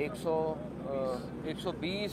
120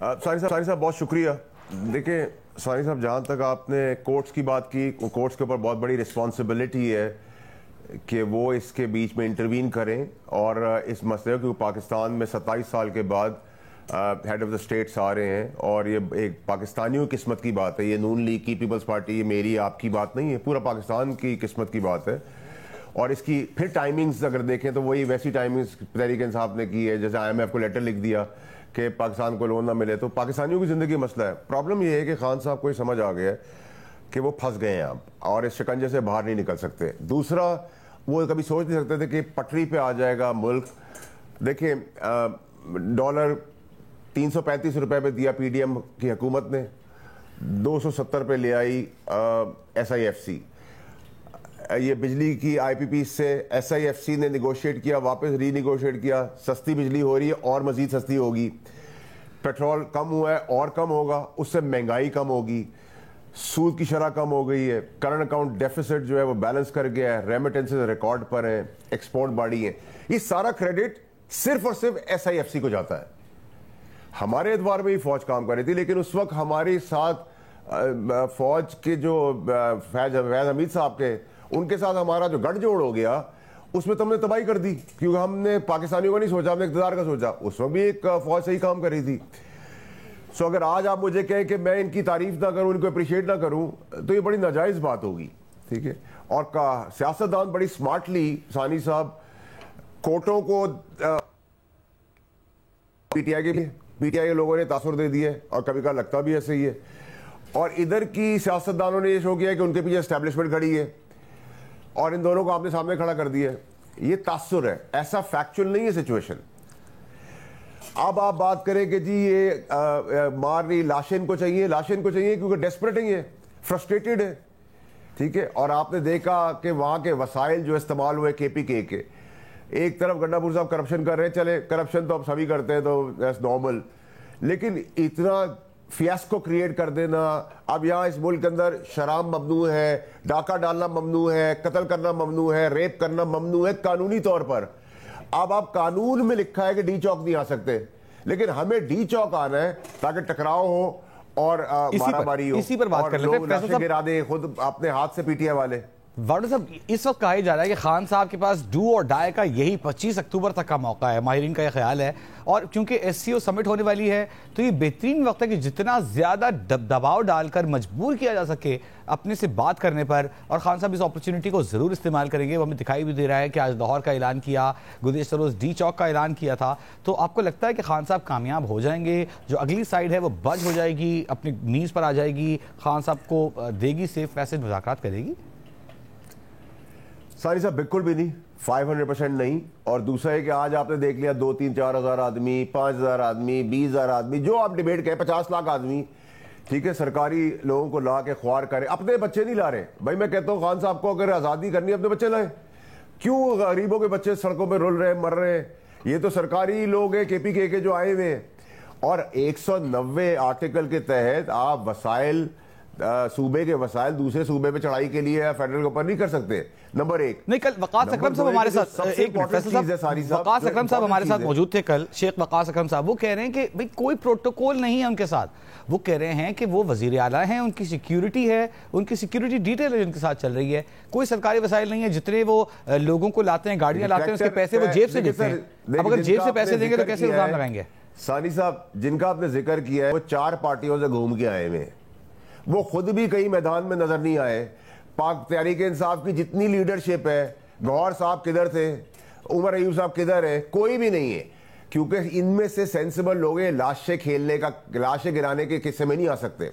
ثانی صاحب بہت شکریہ. دیکھیں ثانی صاحب, جہاں تک آپ نے کورٹس کی بات کی, کورٹس کے اوپر بہت بڑی رسپانسبلٹی ہے کہ وہ اس کے بیچ میں انٹروین کریں اور اس مسئلے کو, پاکستان میں 27 سال کے بعد ہیڈ آف دا اسٹیٹس آ رہے ہیں اور یہ ایک پاکستانیوں کی قسمت کی بات ہے. یہ نون لیگ کی, پیپلز پارٹی, یہ میری آپ کی بات نہیں ہے, پورا پاکستان کی قسمت کی بات ہے. اور اس کی پھر ٹائمنگز اگر دیکھیں تو وہی ویسی ٹائمنگز تحریک انصاف نے کی ہے. جیسے IMF کو لیٹر لکھ دیا کہ پاکستان کو لون نہ ملے, تو پاکستانیوں کی زندگی مسئلہ ہے. پرابلم یہ ہے کہ خان صاحب کو یہ سمجھ آ گیا ہے کہ وہ پھنس گئے ہیں اب اور اس شکنجے سے باہر نہیں نکل سکتے. دوسرا, وہ کبھی سوچ نہیں سکتے تھے کہ پٹری پہ آ جائے گا ملک. دیکھیں ڈالر 335 روپے پہ دیا PDM کی حکومت نے, 270 پہ لے آئی SIFC. یہ بجلی کی IPP سے SIFC نے نیگوشیٹ کیا, واپس ری نیگوشیٹ کیا, سستی بجلی ہو رہی ہے اور مزید سستی ہوگی. پیٹرول کم ہوا ہے اور کم ہوگا, اس سے مہنگائی کم ہوگی, سود کی شرح کم ہو گئی ہے, کرنٹ اکاؤنٹ ڈیفیسٹ جو ہے وہ بیلنس کر گیا ہے, ریمیٹنسز ریکارڈ پر ہیں, ایکسپورٹ بڑھی ہیں. یہ سارا کریڈٹ صرف اور صرف SIFC کو جاتا ہے. ہمارے ادوار میں ہی فوج کام کر رہی تھی, لیکن اس وقت ہمارے ساتھ فوج کے جو فیض حمید صاحب کے, ان کے ساتھ ہمارا جو گٹھ جوڑ ہو گیا, اس میں تو ہم نے تباہی کر دی, کیونکہ ہم نے پاکستانیوں کا نہیں سوچا, ہم نے اقتدار کا سوچا. اس وقت بھی ایک فوج صحیح کام کر رہی تھی. سو اگر آج آپ مجھے کہیں کہ میں ان کی تعریف نہ کروں, ان کو اپریشیٹ نہ کروں, تو یہ بڑی ناجائز بات ہوگی. ٹھیک ہے, اور سیاستدان بڑی سمارٹلی ثانی صاحب کوٹوں کو PTI کے لوگوں نے تاثر دے دیا ہے, اور کبھی کبھی لگتا بھی ایسے ہی ہے. اور ادھر کی سیاستدانوں نے یہ شو کیا کہ ان کے پیچھے اسٹیبلشمنٹ کھڑی ہے اور ان دونوں کو آپ نے سامنے کھڑا کر دیا ہے. یہ تاثر ہے, ایسا فیکچول نہیں ہے سچویشن. اب آپ بات کریں کہ جی یہ مار رہی لاشن کو چاہیے, لاشن کو چاہیے کیونکہ ڈیسپریٹ ہے, فرسٹریٹڈ ہے. ٹھیک ہے, اور آپ نے دیکھا کہ وہاں کے وسائل جو استعمال ہوئے KPK کے, ایک طرف گنڈا پور صاحب کرپشن کر رہے ہیں, چلے کرپشن تو اب سبھی کرتے ہیں تو دیٹس نارمل, لیکن اتنا فیاسکو کریٹ کر دینا. اب یہاں اس ملک کے اندر شراب ممنوع ہے, ڈاکہ ڈالنا ممنوع ہے, قتل کرنا ممنوع ہے, ریپ کرنا ممنوع ہے قانونی طور پر. اب آپ قانون میں لکھا ہے کہ ڈی چوک نہیں آ سکتے, لیکن ہمیں ڈی چوک آنا ہے تاکہ ٹکراؤ ہو اور مارا ماری ہو, اسی پر بات کر لیتے ہیں. لاشیں گرا دیں خود اپنے ہاتھ سے PTI والے. واڈر صاحب, اس وقت کہا جا رہا ہے کہ خان صاحب کے پاس ڈو اور ڈائی کا یہی 25 اکتوبر تک کا موقع ہے, ماہرین کا یہ خیال ہے, اور کیونکہ SCO سمٹ ہونے والی ہے تو یہ بہترین وقت ہے کہ جتنا زیادہ دباؤ ڈال کر مجبور کیا جا سکے اپنے سے بات کرنے پر, اور خان صاحب اس اپرچونٹی کو ضرور استعمال کریں گے. وہ ہمیں دکھائی بھی دے رہا ہے کہ آج لاہور کا اعلان کیا, گزشتہ روز ڈی چوک کا اعلان کیا تھا. تو آپ کو لگتا ہے کہ خان صاحب کامیاب ہو جائیں گے, جو اگلی سائیڈ ہے وہ بج ہو جائے گی, اپنی نیز پر آ جائے گی, خان صاحب کو دے گی سیف پیسج, مذاکرات کرے گی؟ ثانی صاحب بالکل بھی نہیں, 500% نہیں. اور دوسرا ہے کہ آج آپ نے دیکھ لیا 2-3-4 ہزار آدمی, 5 ہزار آدمی, 20 ہزار آدمی, جو آپ ڈیبیٹ کریں, 50 لاکھ آدمی, ٹھیک ہے, سرکاری لوگوں کو لا کے خوار کرے. اپنے بچے نہیں لا رہے بھائی. میں کہتا ہوں خان صاحب کو اگر آزادی کرنی ہے اپنے بچے لائیں. کیوں غریبوں کے بچے سڑکوں پہ رول رہے ہیں, مر رہے ہیں؟ یہ تو سرکاری لوگ ہیں KPK کے جو آئے ہوئے ہیں. اور 190 آرٹیکل کے تحت آپ وسائل, صوبے کے وسائل دوسرے صوبے پہ چڑھائی کے لیے فیڈرل کے اوپر نہیں کر سکتے. نمبر 1. نہیں, کل وقاص اکرم صاحب ہمارے ساتھ, وقاص اکرم صاحب ہمارے ساتھ موجود تھے کل, شیخ وقاص اکرم صاحب. وہ کہہ رہے ہیں کہ بھئی کوئی پروٹوکول نہیں ہے ان کے ساتھ. وہ کہہ رہے ہیں کہ وہ وزیر اعلیٰ ہیں, ان کی سیکیورٹی ہے, ان کی سیکیورٹی ڈیٹیل ان کے ساتھ چل رہی ہے, کوئی سرکاری وسائل نہیں ہے. جتنے وہ لوگوں کو لاتے ہیں, گاڑیاں لاتے ہیں, اس کے پیسے وہ جیب سے دیتے ہیں. اب اگر جیب سے پیسے دیں گے تو کیسے الزام لگائیں گے؟ ثانی صاحب جن کا آپ نے ذکر کیا ہے وہ 4 پارٹیوں سے گھوم کے آئے ہوئے, وہ خود بھی کئی میدان میں نظر نہیں آئے. پاک تحریک انصاف کی جتنی لیڈرشپ ہے, گوہر صاحب کدھر تھے, عمر ایوب صاحب کدھر ہے, کوئی بھی نہیں ہے. کیونکہ ان میں سے سینسیبل لوگ ہیں, لاشیں کھیلنے کا, لاشیں گرانے کے قصے میں نہیں آ سکتے.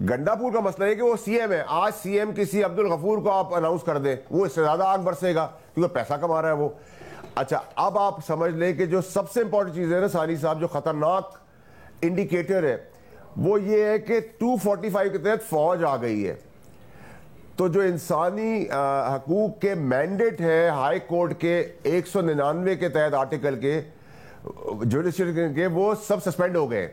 گنڈا پور کا مسئلہ ہے کہ وہ CM ہے. آج CM کسی عبدالغفور کو آپ اناؤنس کر دیں, وہ اس سے زیادہ آگ برسے گا کیونکہ پیسہ کما رہا ہے وہ. اچھا, اب آپ سمجھ لیں کہ جو سب سے امپورٹنٹ چیز ہے نا ثانی صاحب, جو خطرناک انڈیکیٹر ہے, وہ یہ ہے کہ 245 کے تحت فوج آ گئی ہے. تو جو انسانی حقوق کے مینڈیٹ ہے ہائی کورٹ کے 199 کے تحت آرٹیکل کے جوڈیشل کے, وہ سب سسپینڈ ہو گئے.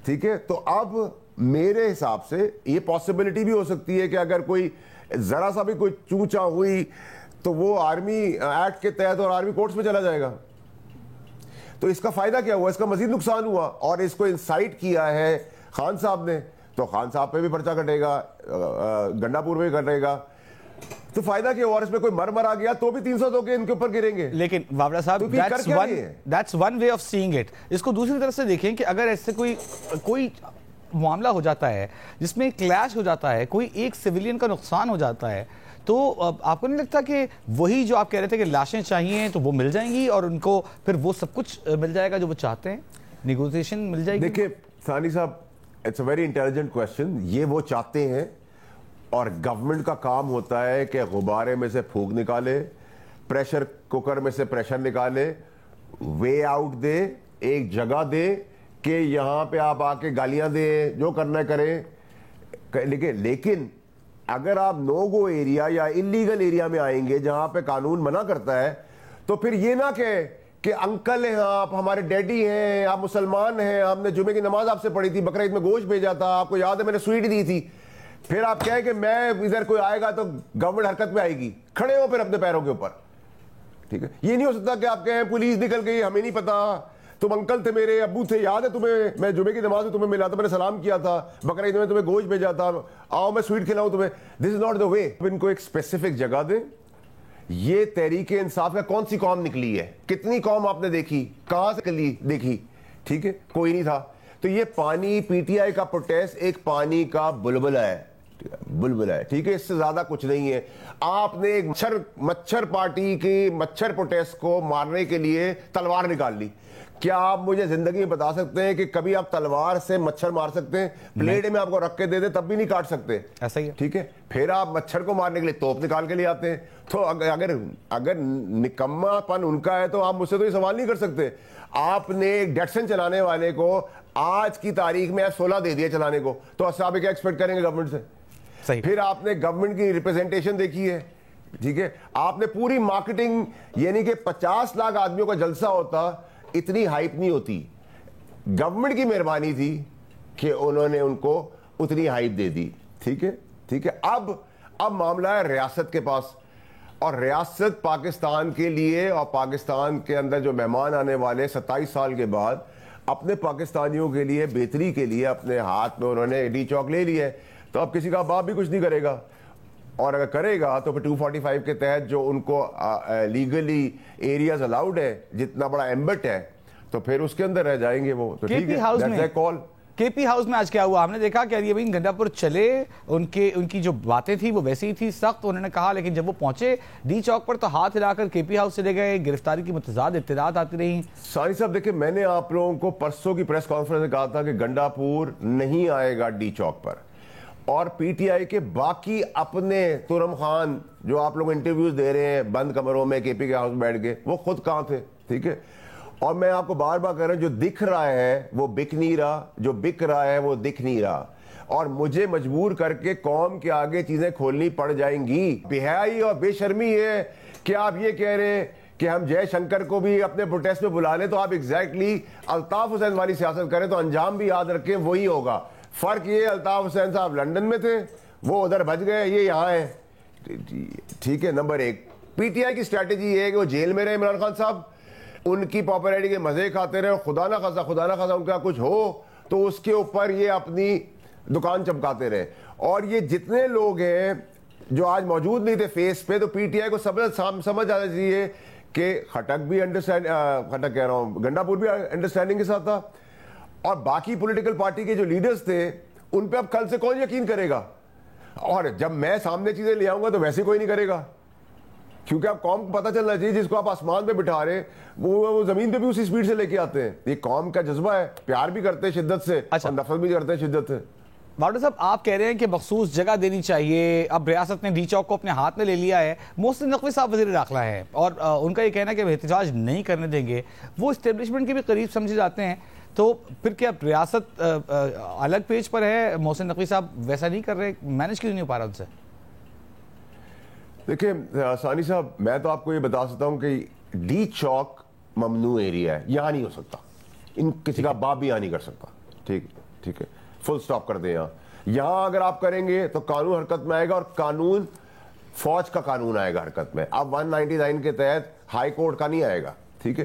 ٹھیک ہے, تو اب میرے حساب سے یہ پاسبلٹی بھی ہو سکتی ہے کہ اگر کوئی ذرا سا بھی کوئی چونچا ہوئی تو وہ آرمی ایکٹ کے تحت اور آرمی کورٹس میں چلا جائے گا. تو اس کا فائدہ کیا ہوا؟ اس کا مزید نقصان ہوا، اور اس کو انسائٹ کیا ہے خان صاحب نے، تو خان صاحب پہ بھی پرچہ کٹے گا، گنڈا پور میں بھی کٹے گا، تو فائدہ کیا ہوا؟ اور اس میں کوئی مر آ گیا تو بھی 302 کے ان کے اوپر گریں گے. لیکن بابڑا صاحب that's one way of seeing it. اس کو دوسری طرف سے دیکھیں کہ اگر ایسے کوئی معاملہ ہو جاتا ہے جس میں کلیش ہو جاتا ہے، کوئی ایک سیویلین کا نقصان ہو جاتا ہے، تو آپ کو نہیں لگتا کہ وہی جو آپ کہہ رہے تھے کہ لاشیں چاہیے تو وہ مل جائیں گی اور ان کو پھر وہ سب کچھ مل جائے گا جو وہ چاہتے ہیں، نیگوزیشن مل جائے گی؟ دیکھیں ثانی صاحب، it's a very intelligent question. یہ وہ چاہتے ہیں، اور گورنمنٹ کا کام ہوتا ہے کہ غبارے میں سے پھونک نکالے، پریشر کوکر میں سے پریشر نکالے، وے آؤٹ دے، ایک جگہ دے کہ یہاں پہ آپ آ کے گالیاں دیں، جو کرنا کریں. لیکن اگر آپ نو گو ایریا یا انلیگل ایریا میں آئیں گے جہاں پہ قانون منع کرتا ہے، تو پھر یہ نہ کہ انکل ہیں آپ، ہمارے ڈیڈی ہیں، آپ مسلمان ہیں، ہم نے جمعے کی نماز آپ سے پڑھی تھی، بقرعید میں گوشت بھیجا تھا، آپ کو یاد ہے میں نے سویٹ دی تھی، پھر آپ کہیں کہ میں ادھر کوئی آئے گا تو گورنمنٹ حرکت میں آئے گی. کھڑے ہو پھر اپنے پیروں کے اوپر. ٹھیک ہے، یہ نہیں ہو سکتا کہ آپ کہیں پولیس نکل گئی، ہمیں نہیں پتا، تم انکل تھے، میرے ابو تھے، یاد ہے تمہیں، میں جمعے کی نماز میں تمہیں ملا تھا، میں نے سلام کیا تھا، بقرعید میں تمہیں گوشت بھیجا تھا، آؤ میں سویٹ کھلاؤں تمہیں. دس از ناٹ دا وے. ان کو ایک اسپیسیفک جگہ دیں. یہ تحریک انصاف کا کون سی قوم نکلی ہے؟ کتنی قوم آپ نے دیکھی؟ کہاں سے دیکھی؟ ٹھیک ہے، کوئی نہیں تھا. تو یہ پانی پی ٹی آئی کا پروٹیسٹ ایک پانی کا بلبلا ہے، ٹھیک ہے، اس سے زیادہ کچھ نہیں ہے. آپ نے ایک مچھر پارٹی کی مچھر پروٹیسٹ کو مارنے کے لیے تلوار نکال لی. کیا آپ مجھے زندگی میں بتا سکتے ہیں کہ کبھی آپ تلوار سے مچھر مار سکتے ہیں؟ پلیٹ میں آپ کو رکھ کے دے دیں تب بھی نہیں کاٹ سکتے. ایسا ہی ہے. ٹھیک ہے، پھر آپ مچھر کو مارنے کے لیے توپ نکال کے لے آتے ہیں. تو اگر نکما پن ان کا ہے تو آپ مجھ سے تو یہ سوال نہیں کر سکتے. آپ نے ایک ڈیٹسن چلانے والے کو آج کی تاریخ میں F-16 دے دیا چلانے کو، تو آپ کیا ایکسپیکٹ کریں گے گورنمنٹ سے؟ پھر آپ نے گورنمنٹ کی ریپرزنٹیشن دیکھی ہے. ٹھیک ہے، آپ نے پوری مارکیٹنگ، یعنی کہ 50 لاکھ آدمیوں کا جلسہ ہوتا، اتنی ہائپ نہیں ہوتی. گورنمنٹ کی مہربانی تھی کہ انہوں نے ان کو اتنی ہائپ دے دی. ٹھیک ہے، ٹھیک ہے. اب معاملہ ہے ریاست کے پاس، اور ریاست پاکستان کے لیے اور پاکستان کے اندر جو مہمان آنے والے 27 سال کے بعد اپنے پاکستانیوں کے لیے بہتری کے لیے اپنے ہاتھ میں انہوں نے ڈی چوک لے لی ہے. تو اب کسی کا باپ بھی کچھ نہیں کرے گا، اور اگر کرے گا تو پھر 245 کے تحت جو ان کو لیگلی ایریاز الاؤڈ ہے، جتنا بڑا ایمبٹ ہے، تو پھر اس کے اندر رہ جائیں گے وہ. تو ٹھیک ہے، دیٹس اے کال. کے پی ہاؤس میں آج کیا ہوا؟ ہم نے دیکھا کہ علی امین گنڈا پور چلے، ان کی جو باتیں تھی وہ ویسی ہی تھی، سخت انہوں نے کہا، لیکن جب وہ پہنچے ڈی چوک پر تو ہاتھ ہلا کر کے پی ہاؤس سے لے گئے. گرفتاری کی متضاد اطلاعات آتی رہی. ثانی صاحب دیکھیں، میں نے آپ لوگوں کو پرسوں کی پریس کانفرنس میں کہا تھا کہ گنڈا پور نہیں آئے گا ڈی چوک پر، اور پی ٹی آئی کے باقی اپنے ترم خان جو آپ لوگ انٹرویوز دے رہے ہیں بند کمروں میں کے پی کے ہاؤس میں بیٹھ کے، وہ خود کہاں تھے. ٹھیک ہے، اور میں آپ کو بار بار کہہ رہا ہوں، جو دکھ رہا ہے وہ بک نہیں رہا، جو بک رہا ہے وہ دکھ نہیں رہا، اور مجھے مجبور کر کے قوم کے آگے چیزیں کھولنی پڑ جائیں گی. بے-حیائی اور بے شرمی ہے کہ آپ یہ کہہ رہے ہیں کہ ہم جے شنکر کو بھی اپنے پروٹیسٹ میں بلا لیں، تو آپ ایگزیکٹلی الطاف حسین والی سیاست کریں تو انجام بھی یاد رکھیں وہی ہوگا. فرق یہ الطاف حسین صاحب لندن میں تھے، وہ ادھر بچ گئے، یہ یہاں ہیں. ٹھیک ہے. نمبر ایک، پی ٹی آئی کی اسٹریٹجی یہ ہے کہ وہ جیل میں رہے عمران خان صاحب، ان کی پاپولیرٹی کے مزے کھاتے رہے، خدا نہ خاصا ان کا کچھ ہو تو اس کے اوپر یہ اپنی دکان چمکاتے رہے. اور یہ جتنے لوگ ہیں جو آج موجود نہیں تھے فیس پہ، تو پی ٹی آئی کو سمجھ آنا چاہیے کہ خٹک بھی خٹک کہہ رہا ہوں، گنڈا پور بھی انڈرسٹینڈنگ کے ساتھ تھا، اور باقی پولیٹیکل پارٹی کے جو لیڈرز تھے ان پہ اب کل سے کون یقین کرے گا؟ اور جب میں سامنے چیزیں لے آؤں گا تو ویسے کوئی نہیں کرے گا، کیونکہ آپ قوم کو پتہ چلنا چاہیے جس کو آپ آسمان پہ بٹھا رہے وہ زمین پہ بھی اسی سپیڈ سے لے کے آتے ہیں. یہ قوم کا جذبہ ہے، پیار بھی کرتے ہیں شدت سے، اور نفرت بھی کرتے ہیں شدت سے. باوڑا صاحب، آپ کہہ رہے ہیں کہ مخصوص جگہ دینی چاہیے، اب ریاست نے ڈی چوک کو اپنے ہاتھ میں لے لیا ہے. محسن نقوی صاحب وزیر داخلہ ہیں، اور ان کا یہ کہنا ہے کہ وہ احتجاج نہیں کرنے دیں گے، وہ اسٹیبلشمنٹ کے بھی قریب سمجھے جاتے ہیں. تو پھر کیا ریاست الگ پیج پر ہے؟ محسن نقوی صاحب ویسا نہیں کر رہے، مینج کیوں نہیں ہو پا رہا ان سے؟ دیکھیں ثانی صاحب، میں تو آپ کو یہ بتا سکتا ہوں کہ ڈی چوک ممنوع ایریا ہے، یہاں نہیں ہو سکتا، کسی کا باپ بھی یہاں نہیں کر سکتا. ٹھیک ہے، فل سٹاپ کر دیں. یہاں اگر آپ کریں گے تو قانون حرکت میں آئے گا، اور قانون فوج کا قانون آئے گا حرکت میں. اب 199 کے تحت ہائی کورٹ کا نہیں آئے گا. ٹھیک ہے،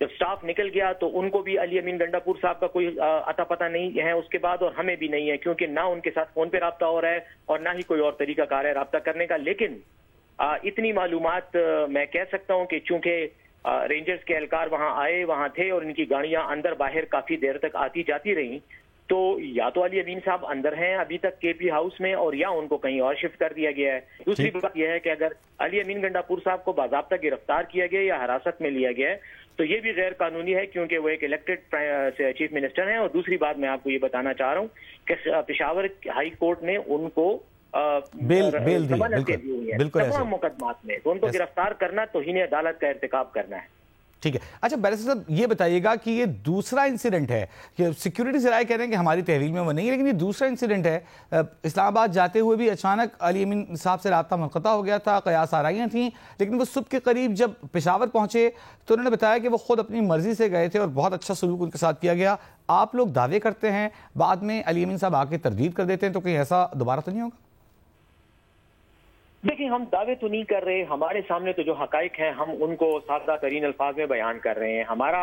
جب سٹاف نکل گیا تو ان کو بھی علی امین گنڈاپور صاحب کا کوئی اتا پتہ نہیں ہے اس کے بعد، اور ہمیں بھی نہیں ہے، کیونکہ نہ ان کے ساتھ فون پہ رابطہ ہو رہا ہے اور نہ ہی کوئی اور طریقہ کار ہے رابطہ کرنے کا. لیکن اتنی معلومات میں کہہ سکتا ہوں کہ چونکہ رینجرز کے اہلکار وہاں آئے، وہاں تھے اور ان کی گاڑیاں اندر باہر کافی دیر تک آتی جاتی رہیں، تو یا تو علی امین صاحب اندر ہیں ابھی تک کے پی ہاؤس میں، اور یا ان کو کہیں اور شفٹ کر دیا گیا ہے. دوسری بات یہ ہے کہ اگر علی امین گنڈاپور صاحب کو باضابطہ گرفتار کیا گیا یا حراست میں لیا گیا ہے تو یہ بھی غیر قانونی ہے، کیونکہ وہ ایک الیکٹڈ چیف منسٹر ہیں. اور دوسری بات میں آپ کو یہ بتانا چاہ رہا ہوں کہ پشاور ہائی کورٹ نے ان کو ضمانت دی ہوئی ہے تمام مقدمات میں، تو ان کو گرفتار کرنا توہین عدالت کا ارتکاب کرنا ہے. ٹھیک ہے. اچھا بیرسٹر صاحب یہ بتائیے گا کہ یہ دوسرا انسیڈنٹ ہے کہ سیکیورٹی ذرائع کہہ رہے ہیں کہ ہماری تحویل میں وہ نہیں ہے، لیکن یہ دوسرا انسیڈنٹ ہے. اسلام آباد جاتے ہوئے بھی اچانک علی امین صاحب سے رابطہ منقطع ہو گیا تھا، قیاس آرائیاں تھیں، لیکن وہ صبح کے قریب جب پشاور پہنچے تو انہوں نے بتایا کہ وہ خود اپنی مرضی سے گئے تھے اور بہت اچھا سلوک ان کے ساتھ کیا گیا. آپ لوگ دعوے کرتے ہیں، بعد میں علی امین صاحب آ کے تردید کر دیتے ہیں، تو کہیں ایسا دوبارہ تو نہیں ہوگا؟ دیکھیں ہم دعوے تو نہیں کر رہے، ہمارے سامنے تو جو حقائق ہیں ہم ان کو سادہ ترین الفاظ میں بیان کر رہے ہیں. ہمارا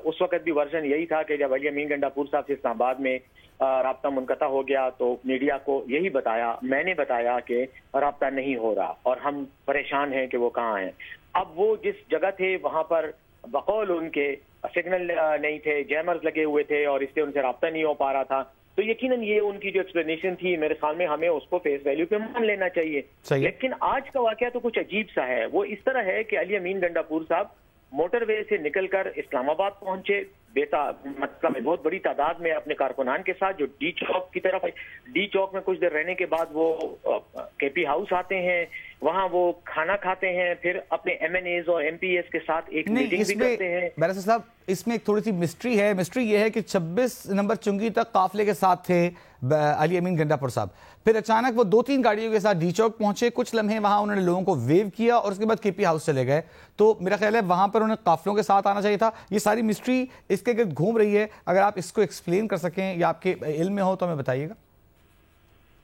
اس وقت بھی ورژن یہی تھا کہ جب علی امین گنڈاپور صاحب سے اسلام آباد میں رابطہ منقطع ہو گیا تو میڈیا کو یہی بتایا، میں نے بتایا کہ رابطہ نہیں ہو رہا اور ہم پریشان ہیں کہ وہ کہاں ہیں. اب وہ جس جگہ تھے وہاں پر بقول ان کے سگنل نہیں تھے، جیمرز لگے ہوئے تھے اور اس سے ان سے رابطہ نہیں ہو پا رہا تھا. تو یقیناً یہ ان کی جو ایکسپلینیشن تھی میرے خیال میں ہمیں اس کو فیس ویلیو پہ مان لینا چاہیے. لیکن آج کا واقعہ تو کچھ عجیب سا ہے. وہ اس طرح ہے کہ علی امین گنڈاپور صاحب موٹر وے سے نکل کر اسلام آباد پہنچے، مطلب بہت بڑی تعداد میں اپنے کارکنان کے ساتھ، جو ڈی چوک کی طرف. ڈی چوک میں کچھ دیر رہنے کے بعد وہ کے پی ہاؤس آتے ہیں، وہاں وہ کھانا کھاتے ہیں، پھر اپنے ایم این ایز اور ایم پی ایس کے ساتھ ایک میٹنگ بھی کرتے ہیں. بیرسٹر صاحب اس میں ایک تھوڑی سی مسٹری ہے. مسٹری یہ ہے کہ 26 نمبر چنگی تک قافلے کے ساتھ تھے علی امین گنڈاپور صاحب، پھر اچانک وہ 2-3 گاڑیوں کے ساتھ ڈی چوک پہنچے، کچھ لمحے وہاں انہوں نے لوگوں کو ویو کیا اور اس کے بعد کے پی ہاؤس چلے گئے. تو میرا خیال ہے وہاں پر انہیں قافلوں کے ساتھ آنا چاہیے تھا. یہ ساری مسٹری اس کے گرد گھوم رہی ہے، اگر آپ اس کو ایکسپلین کر سکیں یا آپ کے علم میں ہو تو ہمیں بتائیے گا.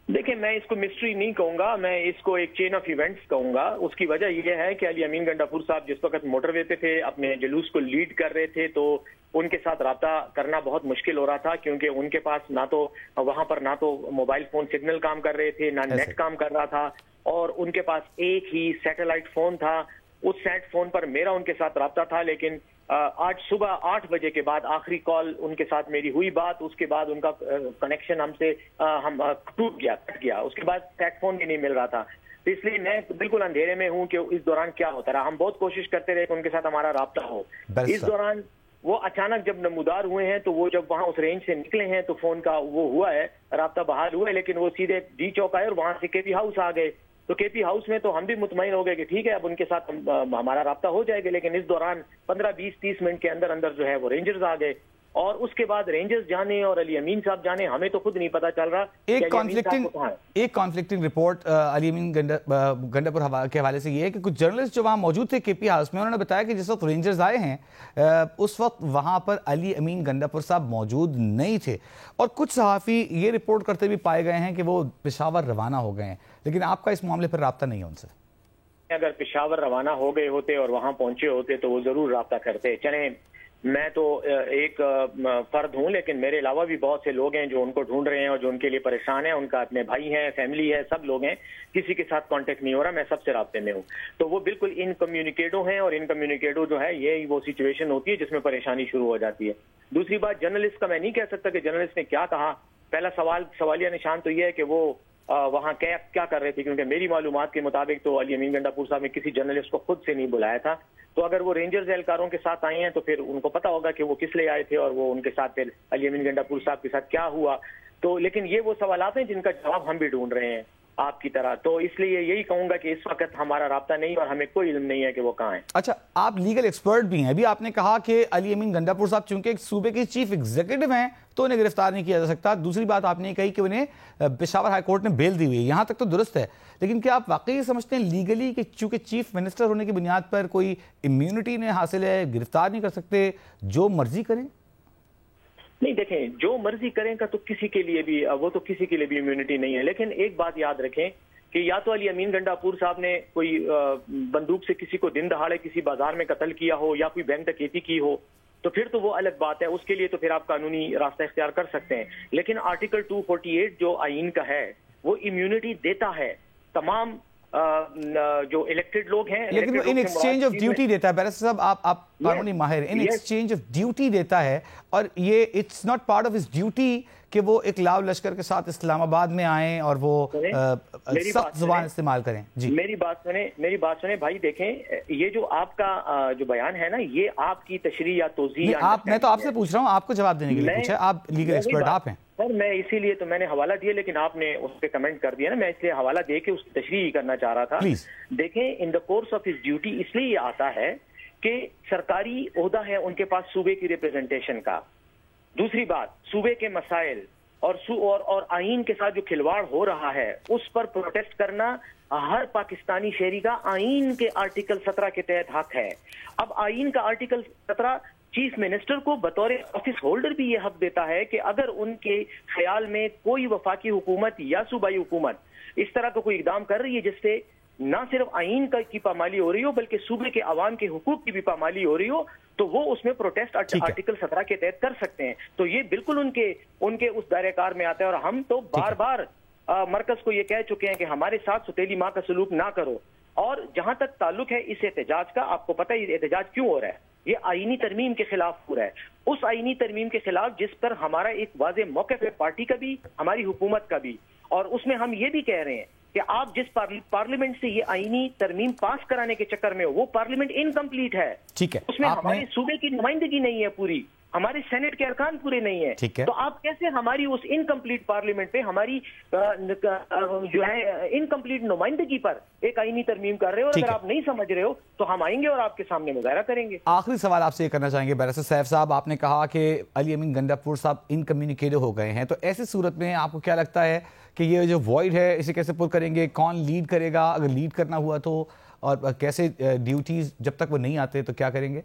دیکھیں میں اس کو مسٹری نہیں کہوں گا، میں اس کو ایک چین آف ایونٹس کہوں گا. اس کی وجہ یہ ہے کہ علی امین گنڈاپور صاحب جس وقت موٹر وے پہ تھے، اپنے جلوس کو لیڈ کر رہے تھے، تو ان کے ساتھ رابطہ کرنا بہت مشکل ہو رہا تھا، کیونکہ ان کے پاس نہ تو وہاں پر نہ تو موبائل فون سگنل کام کر رہے تھے، نہ نیٹ کام کر رہا تھا، اور ان کے پاس ایک ہی سیٹلائٹ فون تھا. اس سیٹ فون پر میرا ان کے ساتھ رابطہ تھا، لیکن آج صبح 8 بجے کے بعد آخری کال ان کے ساتھ میری ہوئی بات، اس کے بعد ان کا کنیکشن ہم سے ٹوٹ گیا، کٹ گیا. اس کے بعد سیٹ فون بھی نہیں مل رہا تھا. تو اس لیے میں بالکل اندھیرے میں ہوں کہ اس دوران کیا ہوتا رہا. ہم بہت کوشش کرتے رہے کہ ان کے ساتھ ہمارا رابطہ ہو. اس دوران وہ اچانک جب نمودار ہوئے ہیں تو وہ جب وہاں اس رینج سے نکلے ہیں تو فون کا وہ ہوا ہے، رابطہ بحال ہوا ہے، لیکن وہ سیدھے ڈی چوک آئے اور وہاں سے کے پی ہاؤس آ گئے. تو کے پی ہاؤس میں تو ہم بھی مطمئن ہو گئے کہ ٹھیک ہے اب ان کے ساتھ ہمارا رابطہ ہو جائے گا. لیکن اس دوران 15-20-30 منٹ کے اندر جو ہے وہ رینجرز آ گئے، اور اس کے بعد رینجرز جانے اور علی امین صاحب جانے، ہمیں تو خود نہیں پتا چل رہا. ایک کانفلکٹنگ رپورٹ علی امین گنڈاپور کے حوالے سے یہ ہے کہ کچھ جرنلسٹ جو وہاں موجود تھے کے پی ہاؤس میں، انہوں نے بتایا کہ جس وقت رینجرز آئے ہیں اس وقت وہاں پر علی امین گنڈاپور صاحب موجود نہیں تھے، اور کچھ صحافی یہ رپورٹ کرتے بھی پائے گئے ہیں کہ وہ پشاور روانہ ہو گئے ہیں. لیکن آپ کا اس معاملے پر رابطہ نہیں ہے ان سے؟ اگر پشاور روانہ ہو گئے ہوتے اور وہاں پہنچے ہوتے تو وہ ضرور رابطہ کرتے. چلیں میں تو ایک فرد ہوں، لیکن میرے علاوہ بھی بہت سے لوگ ہیں جو ان کو ڈھونڈ رہے ہیں اور جو ان کے لیے پریشان ہیں. ان کا اپنے بھائی ہیں، فیملی ہے، سب لوگ ہیں، کسی کے ساتھ کانٹیکٹ نہیں ہو رہا. میں سب سے رابطے میں ہوں. تو وہ بالکل ان کمیونیکیٹو ہیں، اور ان کمیونیکیٹو جو ہے یہ وہ سچویشن ہوتی ہے جس میں پریشانی شروع ہو جاتی ہے. دوسری بات جرنلسٹ کا میں نہیں کہہ سکتا کہ جرنلسٹ نے کیا کہا. پہلا سوالیہ نشان تو یہ ہے کہ وہ وہاں کیا کر رہے تھے، کیونکہ میری معلومات کے مطابق تو علی امین گنڈاپور صاحب نے کسی جرنلسٹ کو خود سے نہیں بلایا تھا. تو اگر وہ رینجرز اہلکاروں کے ساتھ آئے ہیں تو پھر ان کو پتا ہوگا کہ وہ کس لیے آئے تھے اور وہ ان کے ساتھ پھر علی امین گنڈاپور صاحب کے ساتھ کیا ہوا. تو لیکن یہ وہ سوالات ہیں جن کا جواب ہم بھی ڈھونڈ رہے ہیں آپ کی طرح. تو اس لیے یہی کہوں گا کہ اس وقت ہمارا رابطہ نہیں اور ہمیں کوئی علم نہیں ہے کہ وہ کہاں ہیں. اچھا آپ لیگل ایکسپرٹ بھی ہیں، ابھی آپ نے کہا کہ علی امین گنڈاپور صاحب چونکہ ایک صوبے کے چیف ایگزیکٹو ہیں تو انہیں گرفتار نہیں کیا جا سکتا. دوسری بات آپ نے کہی کہ انہیں پشاور ہائی کورٹ نے بیل دی ہوئی ہے، یہاں تک تو درست ہے. لیکن کیا آپ واقعی سمجھتے ہیں لیگلی کہ چونکہ چیف منسٹر ہونے کی بنیاد پر کوئی امیونٹی انہیں حاصل ہے، گرفتار نہیں کر سکتے، جو مرضی کریں؟ نہیں دیکھیں، جو مرضی کریں کا تو کسی کے لیے بھی وہ تو کسی کے لیے بھی امیونٹی نہیں ہے. لیکن ایک بات یاد رکھیں کہ یا تو علی امین گنڈاپور صاحب نے کوئی بندوق سے کسی کو دن دہاڑے کسی بازار میں قتل کیا ہو یا کوئی بینک ڈکیتی کی ہو تو پھر تو وہ الگ بات ہے، اس کے لیے تو پھر آپ قانونی راستہ اختیار کر سکتے ہیں. لیکن آرٹیکل 248 جو آئین کا ہے وہ امیونٹی دیتا ہے تمام جو الیکٹڈ لوگ ہیں، لیکن وہ ان ایکسچینج آف ڈیوٹی دیتا ہے. بیرسٹر صاحب آپ قانونی ماہر، ان ایکسچینج آف ڈیوٹی دیتا ہے، اور یہ it's not part of his duty کہ وہ ایک لاؤ لشکر کے ساتھ اسلام آباد میں آئیں اور وہ سخت زبان استعمال کریں. جی میری بات سنیں بھائی. دیکھیں یہ جو آپ کا جو بیان ہے نا، یہ آپ کی تشریح یا توضیح، میں تو آپ سے پوچھ رہا ہوں، آپ کو جواب دینے کے لیے پوچھا، آپ لیگل ایکسپرٹ آپ ہیں. سر میں اسی لیے تو میں نے حوالہ دیا، لیکن آپ نے اس پہ کمنٹ کر دیا نا، میں اس لیے حوالہ دے کے اس کی تشریح کرنا چاہ رہا تھا. دیکھیں in the course of his duty اس لیے یہ آتا ہے کہ سرکاری عہدہ ہے ان کے پاس صوبے کی ریپرزنٹیشن کا. دوسری بات، صوبے کے مسائل اور آئین کے ساتھ جو کھلواڑ ہو رہا ہے اس پر پروٹیسٹ کرنا ہر پاکستانی شہری کا آئین کے آرٹیکل 17 کے تحت حق ہے. اب آئین کا آرٹیکل 17 چیف منسٹر کو بطور آفس ہولڈر بھی یہ حق دیتا ہے کہ اگر ان کے خیال میں کوئی وفاقی حکومت یا صوبائی حکومت اس طرح کا کوئی اقدام کر رہی ہے جس سے نہ صرف آئین کی پامالی ہو رہی ہو بلکہ صوبے کے عوام کے حقوق کی بھی پامالی ہو رہی ہو، تو وہ اس میں پروٹیسٹ آرٹیکل 17 کے تحت کر سکتے ہیں. تو یہ بالکل ان کے اس دائرہ کار میں آتا ہے. اور ہم تو بار بار مرکز کو یہ کہہ چکے ہیں کہ ہمارے ساتھ ستیلی ماں کا سلوک نہ کرو. اور جہاں تک تعلق ہے اس احتجاج کا، آپ کو پتہ ہے یہ احتجاج کیوں ہو رہا ہے؟ یہ آئینی ترمیم کے خلاف ہو رہا ہے. اس آئینی ترمیم کے خلاف جس پر ہمارا ایک واضح موقف ہے پارٹی کا بھی، ہماری حکومت کا بھی. اور اس میں ہم یہ بھی کہہ رہے ہیں کہ آپ جس پارلیمنٹ سے یہ آئینی ترمیم پاس کرانے کے چکر میں ہو، وہ پارلیمنٹ انکمپلیٹ ہے. ٹھیک ہے، اس میں ہمارے صوبے کی نمائندگی نہیں ہے پوری، ہمارے سینٹ کے ارکان پورے نہیں ہیں. تو آپ کیسے ہماری اس انکمپلیٹ پارلیمنٹ پہ ہماری جو ہے انکمپلیٹ نمائندگی پر ایک آئینی ترمیم کر رہے ہو؟ اور اگر آپ نہیں سمجھ رہے ہو تو ہم آئیں گے اور آپ کے سامنے مظاہرہ کریں گے. آخری سوال آپ سے یہ کرنا چاہیں گے بیرسٹر سیف صاحب، آپ نے کہا کہ علی امین گنڈاپور صاحب انکمیونیکیٹو ہو گئے ہیں، تو ایسی صورت میں آپ کو کیا لگتا ہے کہ یہ جو وائڈ ہے اسے کیسے پر کریں گے؟ کون لیڈ کرے گا اگر لیڈ کرنا ہوا تو؟ اور کیسے ڈیوٹیز جب تک وہ نہیں آتے تو کیا کریں گے؟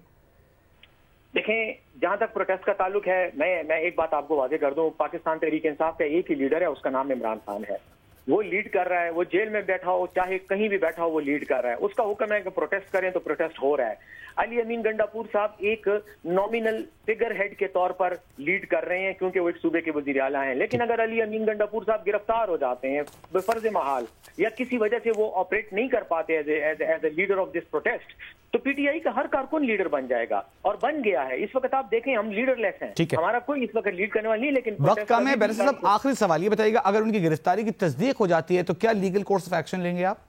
دیکھیں جہاں تک پروٹیسٹ کا تعلق ہے، میں ایک بات آپ کو واضح کر دوں، پاکستان تحریک انصاف کا ایک ہی لیڈر ہے، اس کا نام عمران خان ہے. وہ لیڈ کر رہا ہے، وہ جیل میں بیٹھا ہو چاہے کہیں بھی بیٹھا ہو وہ لیڈ کر رہا ہے. اس کا حکم ہے کہ پروٹیسٹ کریں تو پروٹیسٹ ہو رہا ہے. علی امین گنڈاپور صاحب ایک نامینل فگر ہیڈ کے طور پر لیڈ کر رہے ہیں کیونکہ وہ ایک صوبے کے وزیر اعلیٰ ہیں. لیکن اگر علی امین گنڈاپور صاحب گرفتار ہو جاتے ہیں بفرض محال یا کسی وجہ سے وہ آپریٹ نہیں کر پاتے as a leader of this protest, تو پی ٹی آئی کا ہر کارکن لیڈر بن جائے گا اور بن گیا ہے. اس وقت آپ دیکھیں ہم لیڈر لیس ہیں، ہمارا کوئی اس وقت لیڈ کرنے والا نہیں. لیکن وقت کم ہے. بیرسٹر صاحب آخری سوال یہ بتائیے گا، اگر ان کی گرفتاری کی تصدیق ہو جاتی ہے تو کیا لیگل کورس آف ایکشن لیں گے آپ؟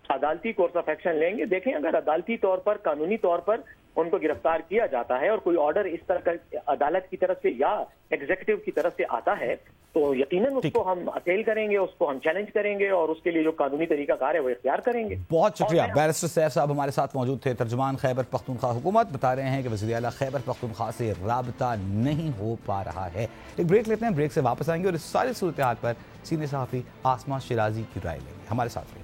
عدالتی کورس آف ایکشن لیں گے. دیکھیں اگر عدالتی طور پر قانونی طور پر ان کو گرفتار کیا جاتا ہے اور کوئی آرڈر اس طرح کا عدالت کی طرف سے یا ایگزیکٹو کی طرف سے آتا ہے تو یقیناً اس کو ہم اپیل کریں گے، اس کو ہم چیلنج کریں گے اور اس کے لیے جو قانونی طریقہ کار ہے وہ اختیار کریں گے. بہت شکریہ. بیرسٹر سیف صاحب ہمارے ساتھ موجود تھے، ترجمان خیبر پختونخوا حکومت، بتا رہے ہیں کہ وزیر اعلیٰ خیبر پختونخوا سے رابطہ نہیں ہو پا رہا ہے. ایک بریک لیتے ہیں، بریک سے واپس آئیں گے اور اس ساری صورتحال پر سینئر صحافی آسما شیرازی کی رائے لیں گے. ہمارے ساتھ رہیں.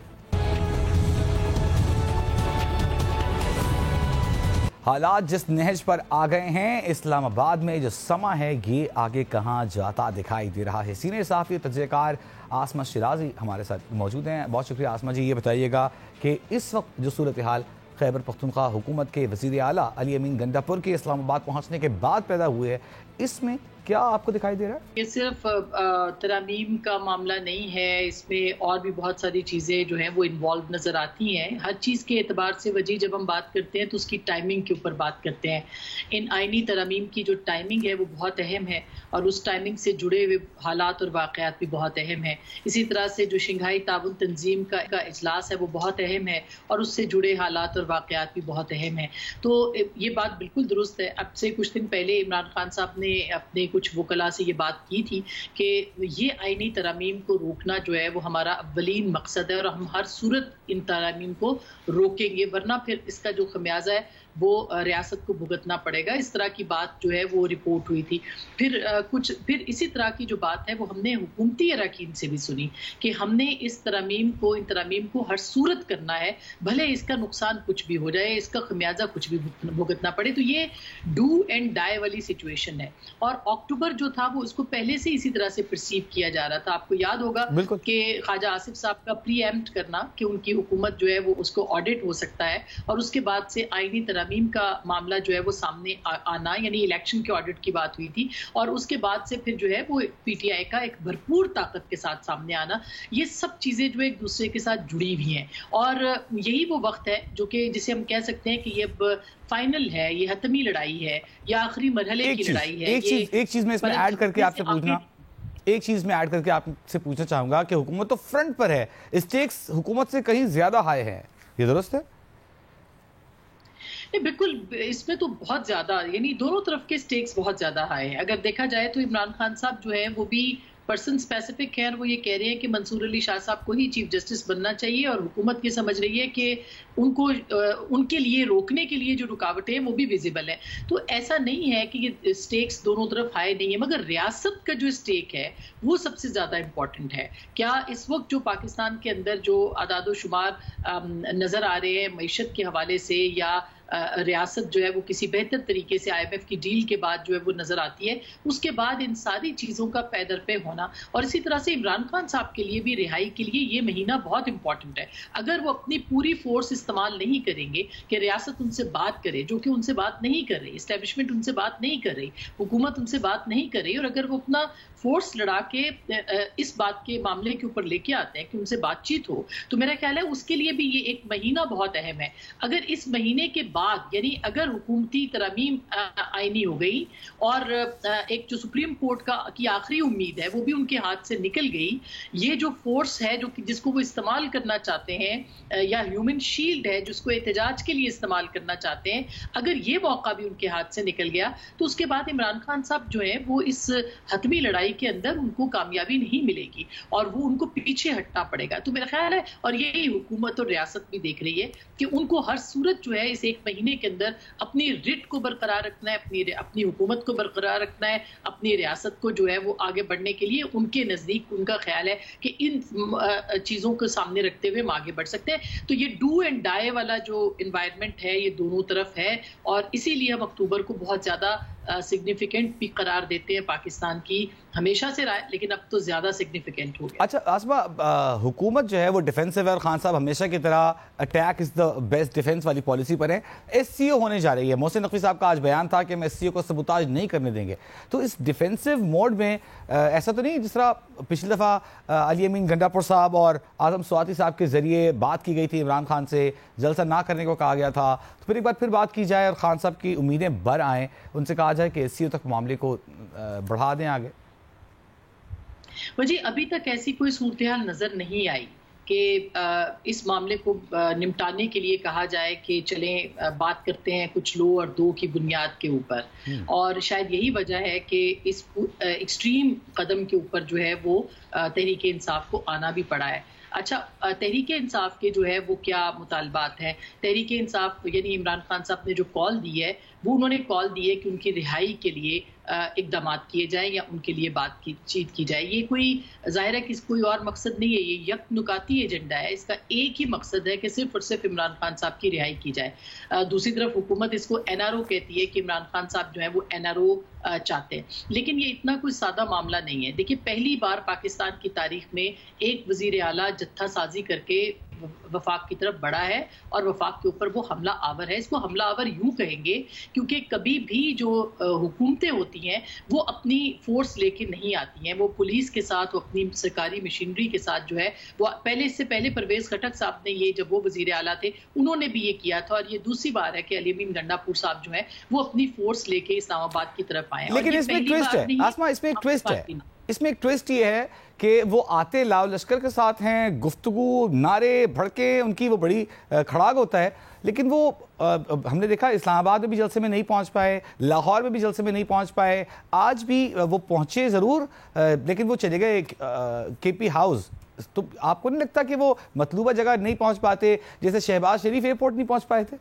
حالات جس نہج پر آ گئے ہیں، اسلام آباد میں جو سما ہے یہ آگے کہاں جاتا دکھائی دے رہا ہے. سینئر صحافی اور تجزیہ کار آسما شیرازی ہمارے ساتھ موجود ہیں. بہت شکریہ آسما جی. یہ بتائیے گا کہ اس وقت جو صورتحال خیبر پختونخوا حکومت کے وزیر اعلیٰ علی امین گنڈاپور کے اسلام آباد پہنچنے کے بعد پیدا ہوئے ہے، اس میں کیا آپ کو دکھائی دے رہا ہے؟ یہ صرف ترامیم کا معاملہ نہیں ہے، اس میں اور بھی بہت ساری چیزیں جو ہیں وہ انوالو نظر آتی ہیں. ہر چیز کے اعتبار سے وجہ جب ہم بات کرتے ہیں تو اس کی ٹائمنگ کے اوپر بات کرتے ہیں. ان آئینی ترامیم کی جو ٹائمنگ ہے وہ بہت اہم ہے اور اس ٹائمنگ سے جڑے ہوئے حالات اور واقعات بھی بہت اہم ہیں. اسی طرح سے جو شنگھائی تعاون تنظیم کا اجلاس ہے وہ بہت اہم ہے اور اس سے جڑے حالات اور واقعات بھی بہت اہم ہیں. تو یہ بات بالکل درست ہے. اب سے کچھ دن پہلے عمران خان صاحب نے اپنے کچھ وکلاء سے یہ بات کی تھی کہ یہ آئینی ترامیم کو روکنا جو ہے وہ ہمارا اولین مقصد ہے اور ہم ہر صورت ان ترامیم کو روکیں گے، ورنہ پھر اس کا جو خمیازہ ہے وہ ریاست کو بھگتنا پڑے گا. اس طرح کی بات جو ہے وہ رپورٹ ہوئی تھی. پھر اسی طرح کی جو بات ہے وہ ہم نے حکومتی اراکین سے بھی سنی کہ ہم نے ان ترامیم کو ہر صورت کرنا ہے, بھلے اس کا نقصان کچھ بھی ہو جائے, اس کا خمیازہ کچھ بھی بھگتنا پڑے. تو یہ ڈو اینڈ ڈائی والی سچویشن ہے. اور اکتوبر جو تھا وہ اس کو پہلے سے اسی طرح سے پرسیو کیا جا رہا تھا. آپ کو یاد ہوگا کہ خواجہ آصف صاحب کا پری ایمپٹ کرنا کہ ان کی حکومت جو ہے وہ اس کو آڈٹ ہو سکتا ہے, اور اس کے بعد سے آئینی ترامیم کا معاملہ جو ہے وہ سامنے آنا, یعنی الیکشن کے آڈٹ کی بات ہوئی تھی, اور اس کے بعد سے پھر جو ہے وہ پی ٹی آئی کا ایک بھرپور طاقت کے ساتھ سامنے آنا. یہ سب چیزیں جو ایک دوسرے کے ساتھ جڑی ہوئی ہیں, اور یہی وہ وقت ہے جو کہ جسے ہم کہہ سکتے ہیں کہ یہ اب فائنل ہے, یہ حتمی لڑائی ہے یا آخری مرحلے کی لڑائی ہے. ایک چیز میں اس میں ایڈ کر کے آپ سے پوچھنا چاہوں گا کہ حکومت تو فرنٹ پر ہے, اسٹیکس حکومت سے کہیں زیادہ ہائی ہیں, یہ درست ہے؟ بالکل, اس میں تو بہت زیادہ, یعنی دونوں طرف کے سٹیکس بہت زیادہ ہائی ہیں. اگر دیکھا جائے تو عمران خان صاحب جو ہیں وہ بھی پرسن اسپیسیفک ہیں, اور وہ یہ کہہ رہے ہیں کہ منصور علی شاہ صاحب کو ہی چیف جسٹس بننا چاہیے, اور حکومت یہ سمجھ رہی ہے کہ ان کے لیے روکنے کے لیے جو رکاوٹیں ہیں وہ بھی ویزیبل ہیں. تو ایسا نہیں ہے کہ یہ سٹیکس دونوں طرف ہائی نہیں ہیں, مگر ریاست کا جو سٹیک ہے وہ سب سے زیادہ امپورٹنٹ ہے. کیا اس وقت جو پاکستان کے اندر جو اعداد و شمار نظر آ رہے ہیں معیشت کے حوالے سے, یا ریاست جو ہے وہ کسی بہتر طریقے سے آئی ایم ایف کی ڈیل کے بعد جو ہے وہ نظر آتی ہے, اس کے بعد ان ساری چیزوں کا پے در پے ہونا, اور اسی طرح سے عمران خان صاحب کے لیے بھی رہائی کے لیے یہ مہینہ بہت امپورٹنٹ ہے. اگر وہ اپنی پوری فورس استعمال نہیں کریں گے کہ ریاست ان سے بات کرے, جو کہ ان سے بات نہیں کر رہی, اسٹیبلشمنٹ ان سے بات نہیں کر رہی, حکومت ان سے بات نہیں کر رہی, اور اگر وہ اپنا فورس لڑا کے اس بات کے معاملے کے اوپر لے کے آتے ہیں کہ ان سے بات چیت ہو, تو میرا خیال ہے اس کے لیے بھی یہ ایک مہینہ بہت اہم ہے. اگر اس مہینے کے بعد, یعنی اگر حکومتی ترامیم آئینی ہو گئی اور ایک جو سپریم کورٹ کی آخری امید ہے وہ بھی ان کے ہاتھ سے نکل گئی, یہ جو فورس ہے جس کو وہ استعمال کرنا چاہتے ہیں, یا ہیومن شیلڈ ہے جس کو احتجاج کے لیے استعمال کرنا چاہتے ہیں, اگر یہ موقع بھی ان کے ہاتھ سے نکل گیا تو اس کے بعد عمران خان صاحب جو ہیں وہ اس حتمی لڑائی کے اندر ان کو کامیابی نہیں ملے گی, اور وہ ان کو پیچھے ہٹنا پڑے گا. تو میرا خیال ہے, اور یہی حکومت اور ریاست بھی دیکھ رہی ہے, کہ ان کو ہر صورت جو ہے اس ایک مہینے کے اندر اپنی رٹ کو برقرار رکھنا ہے, اپنی حکومت کو برقرار رکھنا ہے, اپنی ریاست کو جو ہے وہ آگے بڑھنے کے لیے ان کے نزدیک ان کا خیال ہے کہ ان چیزوں کو سامنے رکھتے ہوئے ہم آگے بڑھ سکتے ہیں. تو یہ ڈو اینڈ ڈائی والا جو انوائرمنٹ ہے یہ دونوں طرف ہے, اور اسی لیے ہم اکتوبر کو بہت زیادہ سگنیفیکنٹ بھی قرار دیتے ہیں پاکستان کی, ہمیشہ سے رہا ہے لیکن اب تو زیادہ سگنیفیکنٹ ہو گیا. اچھا آسما, حکومت جو ہے وہ ڈیفینسو ہے, اور خان صاحب ہمیشہ کی طرح attack is the best defence والی پالیسی پر ہیں. ایس سی او ہونے جا رہی ہے, محسن نقوی صاحب کا آج بیان تھا کہ ہم ایس سی او کو سبوتاج نہیں کرنے دیں گے. تو اس ڈیفینسو موڈ میں ایسا تو نہیں جس طرح پچھلی دفعہ علی امین گنڈاپور صاحب اور اعظم سواتی صاحب کے ذریعے بات کی گئی تھی, عمران خان سے جلسہ نہ کرنے کو کہا گیا تھا, تو پھر ایک بار پھر بات کی جائے اور خان صاحب کی امیدیں بر آئیں, ان سے کہا جائے کہ ایس سی او تک معاملے کو بڑھا دیں آگے؟ جی ابھی تک ایسی کوئی صورتحال نظر نہیں آئی کہ اس معاملے کو نمٹانے کے لیے کہا جائے کہ چلیں بات کرتے ہیں کچھ لو اور دو کی بنیاد کے اوپر, اور شاید یہی وجہ ہے کہ اس ایکسٹریم قدم کے اوپر جو ہے وہ تحریک انصاف کو آنا بھی پڑا ہے. اچھا, تحریک انصاف کے جو ہے وہ کیا مطالبات ہیں؟ تحریک انصاف یعنی عمران خان صاحب نے جو کال دی ہے وہ انہوں نے کال دی ہے کہ ان کی رہائی کے لیے اقدامات کیے جائیں یا ان کے لیے بات چیت کی جائے. یہ کوئی ظاہر ہے کہ کوئی اور مقصد نہیں ہے, یہ یک نکاتی ایجنڈا ہے. اس کا ایک ہی مقصد ہے کہ صرف اور صرف عمران خان صاحب کی رہائی کی جائے. دوسری طرف حکومت اس کو این آر او کہتی ہے کہ عمران خان صاحب جو ہے وہ این آر او چاہتے ہیں, لیکن یہ اتنا کوئی سادہ معاملہ نہیں ہے. دیکھیے پہلی بار پاکستان کی تاریخ میں ایک وزیر اعلیٰ جتھا سازی کر کے وفاق کی طرف بڑھا ہے اور وفاق کے اوپر وہ حملہ آور ہے. اس کو حملہ آور یوں کہیں گے کیونکہ کبھی بھی جو حکومتیں ہوتی ہیں وہ اپنی فورس لے کے نہیں آتی ہیں, وہ پولیس کے ساتھ, وہ اپنی سرکاری مشینری کے ساتھ جو ہے وہ اس سے پہلے پرویز خٹک صاحب نے یہ, جب وہ وزیر اعلیٰ تھے انہوں نے بھی یہ کیا تھا, اور یہ دوسری بار ہے کہ علی امین گنڈاپور صاحب جو ہے وہ اپنی فورس لے کے اسلام آباد کی طرف آئے ہیں. لیکن اس میں ایک ٹویسٹ ہے آسما, اس میں ایک ٹویسٹ ہے, اس میں ایک ٹویسٹ یہ ہے کہ وہ آتے لاؤ لشکر کے ساتھ ہیں, گفتگو, نعرے, بھڑکے, ان کی وہ بڑی کھڑاگ ہوتا ہے, لیکن وہ ہم نے دیکھا اسلام آباد میں بھی جلسے میں نہیں پہنچ پائے, لاہور میں بھی جلسے میں نہیں پہنچ پائے, آج بھی وہ پہنچے ضرور لیکن وہ چلے گئے کے پی ہاؤس. تو آپ کو نہیں لگتا کہ وہ مطلوبہ جگہ نہیں پہنچ پاتے, جیسے شہباز شریف ایئرپورٹ نہیں پہنچ پائے تھے؟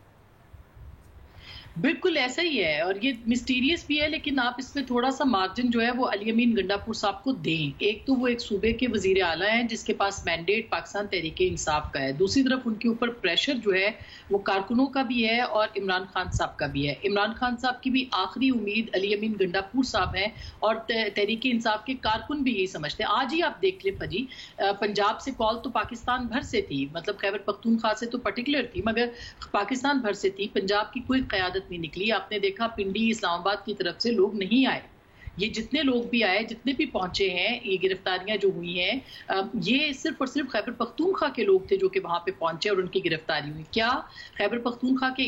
بالکل ایسا ہی ہے اور یہ مسٹیریس بھی ہے، لیکن آپ اس میں تھوڑا سا مارجن جو ہے وہ علی امین گنڈاپور صاحب کو دیں. ایک تو وہ ایک صوبے کے وزیر اعلیٰ ہیں جس کے پاس مینڈیٹ پاکستان تحریک انصاف کا ہے، دوسری طرف ان کے اوپر پریشر جو ہے وہ کارکنوں کا بھی ہے اور عمران خان صاحب کا بھی ہے. عمران خان صاحب کی بھی آخری امید علی امین گنڈاپور صاحب ہیں اور تحریک انصاف کے کارکن بھی یہی سمجھتے ہیں. آج ہی آپ دیکھ لیں بھجی، پنجاب سے کال تو پاکستان بھر سے تھی، مطلب خیبر پختونخوا سے تو پرٹیکولر تھی مگر پاکستان بھر سے تھی. پنجاب کی کوئی قیادت نہیں نکلی. آپ نے دیکھا پنڈی اسلام آباد کی طرف سے لوگ نہیں آئے. یہ جتنے لوگ بھی آئے، جتنے بھی پہنچے ہیں، یہ گرفتاریاں جو ہوئی ہیں، یہ صرف اور صرف خیبر پختونخوا کے لوگ تھے جو کہ وہاں پہ پہنچے اور ان کی گرفتاری ہوئی. کیا خیبر پختونخوا کے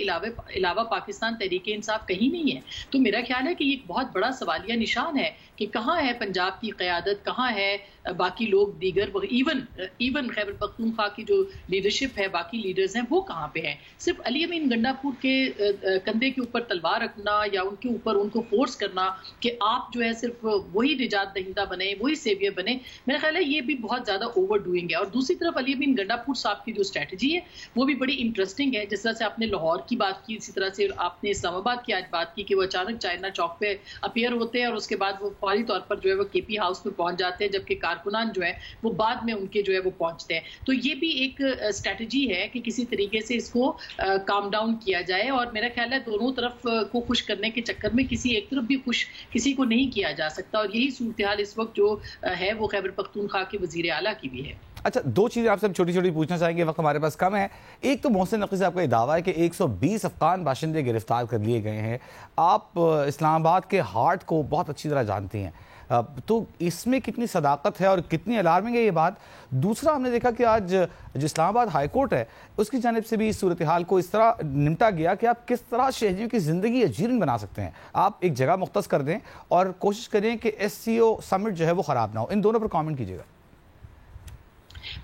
علاوہ پاکستان تحریک انصاف کہیں نہیں ہے؟ تو میرا خیال ہے کہ یہ ایک بہت بڑا سوالیہ نشان ہے کہ کہاں ہے پنجاب کی قیادت، کہاں ہے باقی لوگ دیگر، ایون خیبر پختونخوا کی جو لیڈرشپ ہے، باقی لیڈرز ہیں، وہ کہاں پہ ہیں؟ صرف علی امین گنڈاپور کے کندھے کے اوپر تلوار رکھنا یا ان کے اوپر ان کو فورس کرنا کہ آپ جو ہے صرف وہی نجات دہندہ بنے، وہی سیویئر بنے، میرا خیال ہے یہ بھی بہت زیادہ اوور ڈوئنگ ہے. اور دوسری طرف علی امین گنڈاپور صاحب کی جو اسٹریٹجی ہے وہ بھی بڑی انٹرسٹنگ ہے. جس طرح سے آپ نے لاہور کی بات کی، اسی طرح سے آپ نے اسلام آباد کی آج بات کی کہ وہ اچانک چائنا چوک پہ اپیئر ہوتے ہیں اور اس کے بعد وہ فوری طور پر جو ہے وہ کے پی ہاؤس پہ پہنچ جاتے ہیں، جبکہ کارکنان جو ہے وہ بعد میں ان کے جو ہے وہ پہنچتے ہیں. تو یہ بھی ایک اسٹریٹجی ہے کہ کسی طریقے سے اس کو کام ڈاؤن کیا جائے. اور میرا خیال ہے دونوں طرف کو خوش کرنے کے چکر میں کسی ایک طرف بھی خوش کسی کو نہیں کیا جا سکتا. اور یہی صورتحال اس وقت جو ہے وہ خیبر پختونخوا کے وزیر اعلیٰ کی بھی ہے. اچھا، دو چیزیں آپ سے چھوٹی چھوٹی پوچھنا چاہیں گے، وقت ہمارے پاس کم ہے. ایک تو محسن نقوی صاحب کا یہ دعویٰ ہے کہ 120 افغان باشندے گرفتار کر لیے گئے ہیں. آپ اسلام آباد کے ہارٹ کو بہت اچھی طرح جانتے ہیں، تو اس میں کتنی صداقت ہے اور کتنی الارمنگ ہے یہ بات؟ دوسرا، ہم نے دیکھا کہ آج جو اسلام آباد ہائی کورٹ ہے اس کی جانب سے بھی اس صورتحال کو اس طرح نمٹا گیا کہ آپ کس طرح شہریوں کی زندگی اجیرن بنا سکتے ہیں. آپ ایک جگہ مختص کر دیں اور کوشش کریں کہ ایس سی او سمٹ جو ہے وہ خراب نہ ہو. ان دونوں پر کامنٹ کیجیے گا.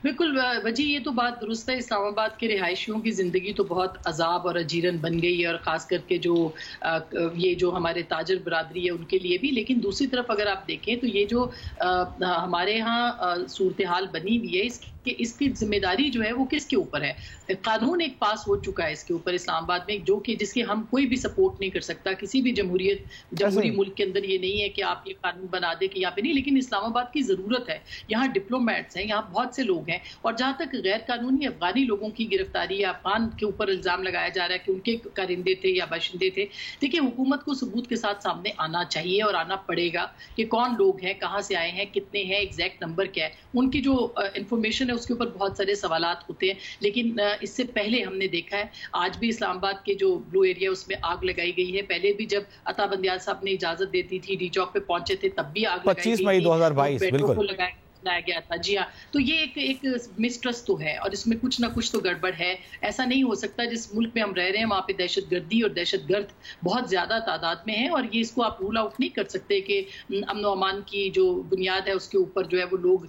بالکل وجی، یہ تو بات درست ہے. اسلام آباد کے رہائشیوں کی زندگی تو بہت عذاب اور اجیرن بن گئی ہے، اور خاص کر کے یہ جو ہمارے تاجر برادری ہے ان کے لیے بھی. لیکن دوسری طرف اگر آپ دیکھیں تو یہ جو ہمارے ہاں صورتحال بنی ہوئی ہے اس کی ذمہ داری جو ہے وہ کس کے اوپر ہے؟ قانون ایک پاس ہو چکا ہے اس کے اوپر اسلام آباد میں، جو کہ جس کے ہم کوئی بھی سپورٹ نہیں کر سکتا. کسی بھی جمہوری ملک کے اندر یہ نہیں ہے کہ آپ یہ قانون بنا دے کہ یہاں پہ نہیں. لیکن اسلام آباد کی ضرورت ہے. یہاں ڈپلومیٹس ہیں، یہاں بہت سے لوگ ہیں. اور جہاں تک غیر قانونی افغانی لوگوں کی گرفتاری یا افغان کے اوپر الزام لگایا جا رہا ہے کہ ان کے کارندے تھے یا باشندے تھے، دیکھیں حکومت کو ثبوت کے ساتھ سامنے آنا چاہیے اور آنا پڑے گا کہ کون لوگ ہیں، کہاں سے آئے ہیں، کتنے ہیں، ایگزیکٹ نمبر کیا ہے. ان کی جو انفارمیشن ہے اس کے اوپر بہت سارے سوالات ہوتے ہیں. لیکن اس سے پہلے ہم نے دیکھا ہے آج بھی اسلام آباد کے جو بلو ایریا اس میں آگ لگائی گئی ہے. پہلے بھی جب عطا بندیال صاحب نے اجازت دیتی تھی، ڈی چوک پہ پہنچے تھے، تب بھی آگ لگائی گئی 25 مئی 2022 بالکل لایا گیا تھا. جی ہاں، تو یہ ایک مسٹرسٹ تو ہے اور اس میں کچھ نہ کچھ تو گڑبڑ ہے. ایسا نہیں ہو سکتا. جس ملک میں ہم رہ رہے ہیں وہاں پہ دہشت گردی اور دہشت گرد بہت زیادہ تعداد میں ہیں، اور یہ اس کو آپ رول آؤٹ نہیں کر سکتے کہ امن و امان کی جو بنیاد ہے اس کے اوپر جو ہے وہ لوگ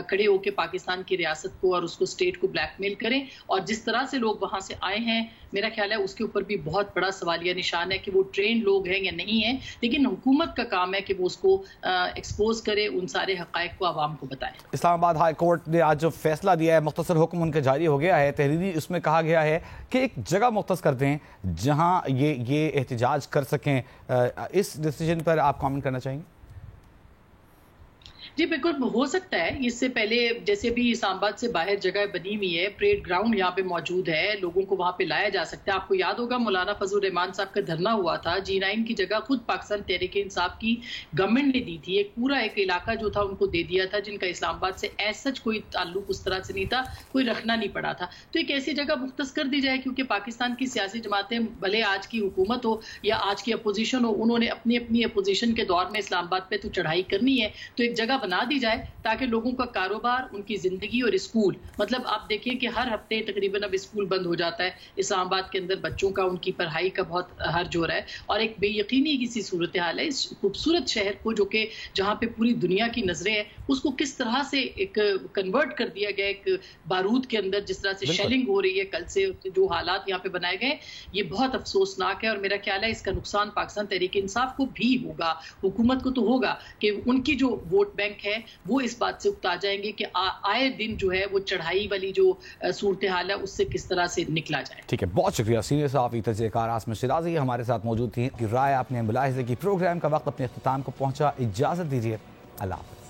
کھڑے ہو کے پاکستان کی ریاست کو اور اس کو اسٹیٹ کو بلیک میل کریں. اور جس طرح سے لوگ وہاں سے آئے ہیں میرا خیال ہے اس کے اوپر بھی بہت بڑا سوالیہ نشان ہے کہ وہ ٹرین لوگ ہیں یا نہیں ہیں. لیکن حکومت کا کام ہے کہ وہ اس کو ایکسپوز کرے، ان سارے حقائق کو عوام کو بتائے. اسلام آباد ہائی کورٹ نے آج جو فیصلہ دیا ہے، مختصر حکم ان کے جاری ہو گیا ہے تحریری، اس میں کہا گیا ہے کہ ایک جگہ مختص کر دیں جہاں یہ احتجاج کر سکیں. اس ڈیسیجن پر آپ کامنٹ کرنا چاہیں گے؟ جی بالکل ہو سکتا ہے. اس سے پہلے جیسے بھی اسلام آباد سے باہر جگہ بنی ہوئی ہے، پریڈ گراؤنڈ یہاں پہ موجود ہے، لوگوں کو وہاں پہ لایا جا سکتا ہے. آپ کو یاد ہوگا مولانا فضل الرحمان صاحب کا دھرنا ہوا تھا، G9 کی جگہ خود پاکستان تحریک انصاف کی گورنمنٹ نے دی تھی. ایک پورا ایک علاقہ جو تھا ان کو دے دیا تھا جن کا اسلام آباد سے سچ کوئی تعلق اس طرح سے نہیں تھا، کوئی رکھنا نہیں پڑا تھا. تو ایک ایسی جگہ مختص کر دی جائے، کیونکہ پاکستان کی سیاسی جماعتیں بھلے آج کی حکومت ہو یا آج کی اپوزیشن ہو، انہوں نے اپنی اپوزیشن کے دور میں اسلام آباد پہ تو چڑھائی کرنی ہے، تو ایک جگہ بنا دی جائے تاکہ لوگوں کا کاروبار، ان کی زندگی اور اسکول، مطلب آپ دیکھیں کہ ہر ہفتے تقریباً اب اسکول بند ہو جاتا ہے اسلام آباد کے اندر. بچوں کا ان کی پڑھائی کا بہت حرج ہو رہا ہے اور ایک بے یقینی کی سی صورتحال ہے. اس خوبصورت شہر کو جو کہ جہاں پہ پوری دنیا کی نظریں ہیں، اس کو کس طرح سے ایک کنورٹ کر دیا گیا ایک بارود کے اندر. جس طرح سے شیلنگ ہو رہی ہے کل سے، جو حالات یہاں پہ بنائے گئے، یہ بہت افسوسناک ہے. اور میرا خیال ہے اس کا نقصان پاکستان تحریک انصاف کو بھی ہوگا، حکومت کو تو ہوگا کہ ان کی جو ووٹ بینک بینک ہے وہ اس بات سے اکتا جائیں گے کہ آئے دن جو ہے وہ چڑھائی والی جو صورتحال ہے اس سے کس طرح سے نکلا جائے. ٹھیک ہے، بہت شکریہ. سینئر صحافی تجزیہ کار عاصمہ شیرازی ہمارے ساتھ موجود تھیں. رائے اپنے ملاحظے کی. پروگرام کا وقت اپنے اختتام کو پہنچا. اجازت دیجیے. اللہ حافظ.